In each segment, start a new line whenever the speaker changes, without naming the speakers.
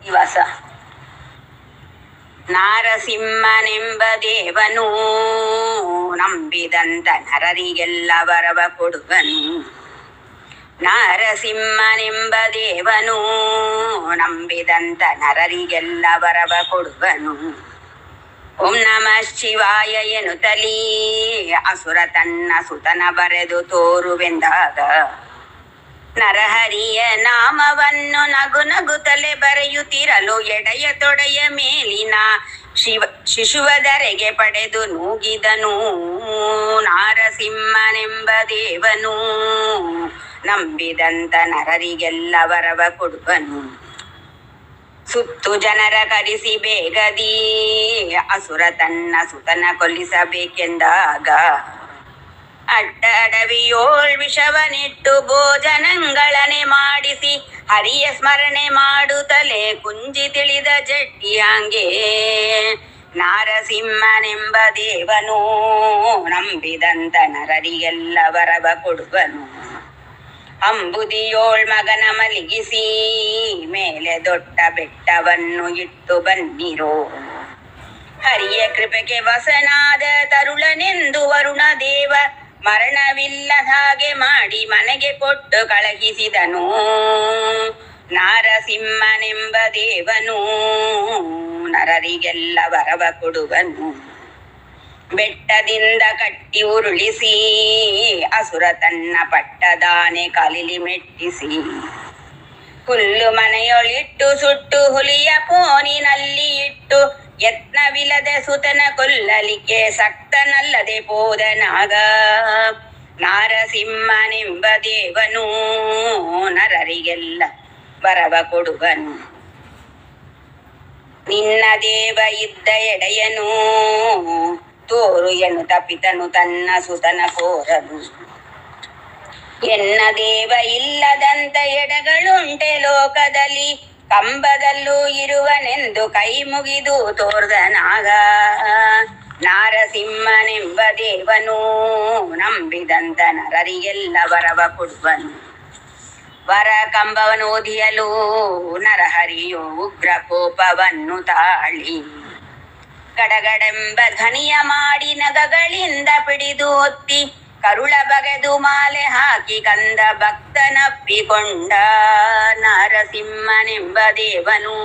ಶ್ರೀನಿವಾಸ. ನಾರಸಿಂಹನೆಂಬ ದೇವನು ನಂಬಿದಂತ ನರರಿಗೆಲ್ಲ ವರವ ಕೊಡುವನು. ನಾರಸಿಂಹನೆಂಬ ದೇವನು ನಂಬಿದಂತ ನರರಿಗೆಲ್ಲ ವರವ ಕೊಡುವನು. ಓಂ ನಮಃ ಶಿವಾಯ ಎನ್ನುತ್ತಲೀ ಅಸುರ ತನ್ನ ಸುತನ ಬರೆದು ತೋರುವೆಂದಾಗ ನರಹರಿಯ ನಾಮವನ್ನು ನಗು ನಗುತ್ತಲೆ ಬರೆಯುತ್ತಿರಲು ಎಡೆಯ ತೊಡೆಯ ಮೇಲಿನ ಶಿಶುವದರೆಗೆ ಪಡೆದು ನೂಗಿದನು. ನಾರಸಿಂಹನೆಂಬ ದೇವನು ನಂಬಿದಂತ ನರರಿಗೆಲ್ಲ ವರವ ಕೊಡುವನು. ಸುತ್ತು ಜನರ ಕರೆಸಿ ಬೇಗದಿ ಅಸುರ ತನ್ನ ಸುತನ ಕೊಲ್ಲಿಸಬೇಕೆಂದಾಗ ಅಡ್ಡ ಅಡವಿಯೋಳ್ ವಿಷವನಿಟ್ಟು ಭೋಜನಗಳನೆ ಮಾಡಿಸಿ ಹರಿಯ ಸ್ಮರಣೆ ಮಾಡುತ್ತಲೇ ಕುಂಜಿ ತಿಳಿದ ಜಟ್ಟಿಯಾಂಗೆ ನಾರಸಿಂಹನೆಂಬ ದೇವನು ನಂಬಿದಂತ ನರರಿಗೆಲ್ಲ ವರವ ಕೊಡುವನು. ಅಂಬುದಿಯೋಳ್ ಮಗನ ಮಲಗಿಸಿ ಮೇಲೆ ದೊಡ್ಡ ಬೆಟ್ಟವನ್ನು ಇಟ್ಟು ಬನ್ನಿರೋ. ಹರಿಯ ಕೃಪೆಗೆ ವಸನಾದ ತರುಳನೆಂದು ವರುಣ ದೇವ ಮರಣವಿಲ್ಲದ ಹಾಗೆ ಮಾಡಿ ಮನೆಗೆ ಕೊಟ್ಟು ಕಳುಹಿಸಿದನು. ನಾರಸಿಂಹನೆಂಬ ದೇವನು ನರರಿಗೆಲ್ಲ ವರವ ಕೊಡುವನು. ಬೆಟ್ಟದಿಂದ ಕಟ್ಟಿ ಉರುಳಿಸಿ ಅಸುರ ತನ್ನ ಪಟ್ಟದಾನೆ ಕಲಿಲಿ ಮೆಟ್ಟಿಸಿ ಹುಲ್ಲು ಮನೆಯೊಳಿಟ್ಟು ಸುಟ್ಟು ಹುಲಿಯ ಪೋನಿನಲ್ಲಿ ಇಟ್ಟು ಯತ್ನವಿಲ್ಲದೆ ಸುತನ ಕೊಲ್ಲಲಿಕ್ಕೆ ಸಕ್ತನಲ್ಲದೆ ಪೋದನಾಗ ನಾರಸಿಂಹನೆಂಬ ದೇವನು ನರರಿಗೆಲ್ಲ ವರವ ಕೊಡುವನು. ನಿನ್ನ ದೇವ ಇದ್ದ ಎಡೆಯನು ತೋರು ಎನ್ನುತ್ತ ಪಿತನು ತನ್ನ ಸುತನ ಕೋರನು. ಎನ್ನ ದೇವ ಇಲ್ಲದಂತ ಎಡಗಳುಂಟೆ ಲೋಕದಲ್ಲಿ ಕಂಬದಲ್ಲೂ ಇರುವನೆಂದು ಕೈ ಮುಗಿದು ತೋರ್ದನಾಗ ನಾರಸಿಂಹನೆಂಬ ದೇವನು ನಂಬಿದಂತ ನರರಿಗೆಲ್ಲ ವರವ ಕೊಡುವನು. ವರ ಕಂಬವನ್ನು ಓದಿಯಲು ನರಹರಿಯು ಉಗ್ರ ಕೋಪವನ್ನು ತಾಳಿ ಗಡಗಡೆಂಬ ಧ್ವನಿಯ ಮಾಡಿ ನಗಗಳಿಂದ ಪಿಡಿದು ಒತ್ತಿ ಕರುಳ ಬಗೆದು ಮಾಲೆ ಹಾಕಿ ಕಂದ ಭಕ್ತನಪ್ಪಿಕೊಂಡ. ನಾರಸಿಂಹನೆಂಬ ದೇವನು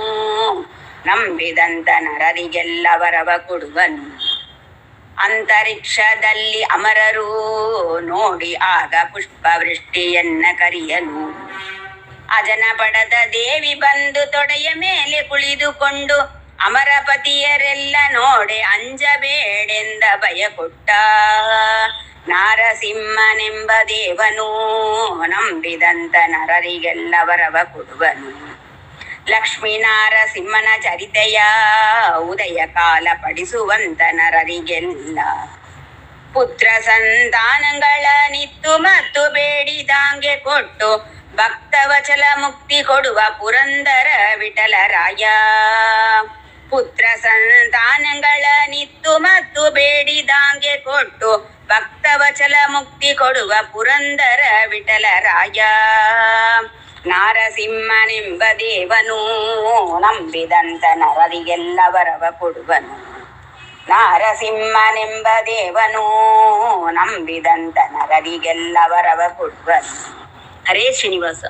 ನಂಬಿದಂತ ನರರಿಗೆಲ್ಲ ವರವ ಕೊಡುವನು. ಅಂತರಿಕ್ಷದಲ್ಲಿ ಅಮರರು ನೋಡಿ ಆಗ ಪುಷ್ಪವೃಷ್ಟಿಯನ್ನ ಕರಿಯಲು ಅಜನ ಪಡದ ದೇವಿ ಬಂದು ತೊಡೆಯ ಮೇಲೆ ಕುಳಿದುಕೊಂಡು ಅಮರಪತಿಯರೆಲ್ಲ ನೋಡೆ ಅಂಜಬೇಡೆಂದ ಭಯ ಕೊಟ್ಟ. ನಾರಸಿಂಹನೆಂಬ ದೇವನು ನಂಬಿದಂತ ನರರಿಗೆಲ್ಲ ವರವ ಕೊಡುವನು. ಲಕ್ಷ್ಮೀ ನಾರಸಿಂಹನ ಚರಿತೆಯ ಉದಯ ಕಾಲ ಪಡಿಸುವಂತ ನರರಿಗೆಲ್ಲ ಪುತ್ರ ಸಂತಾನಗಳ ನಿತ್ತು ಮತ್ತು ಬೇಡಿದಾಂಗೆ ಕೊಟ್ಟು ಭಕ್ತವಚಲ ಮುಕ್ತಿ ಕೊಡುವ ಪುರಂದರ ವಿಠಲರಾಯ. ಪುತ್ರ ಸಂತಾನಗಳ ನಿತ್ತು ಮತ್ತು ಬೇಡಿದಾಂಗೆ ಕೊಟ್ಟು ಭಕ್ತವಚಲ ಮುಕ್ತಿ ಕೊಡುವ ಪುರಂದರ ವಿಠಲರಾಯ. ನಾರಸಿಂಹನೆಂಬ ದೇವನು ನಂಬಿದಂತ ನರರಿಗೆಲ್ಲ ವರವ ಕೊಡುವನು. ನಾರಸಿಂಹನೆಂಬ ದೇವನು ನಂಬಿದಂತ ನರರಿಗೆಲ್ಲ ವರವ ಕೊಡುವನು. ಹರೇ ಶ್ರೀನಿವಾಸ.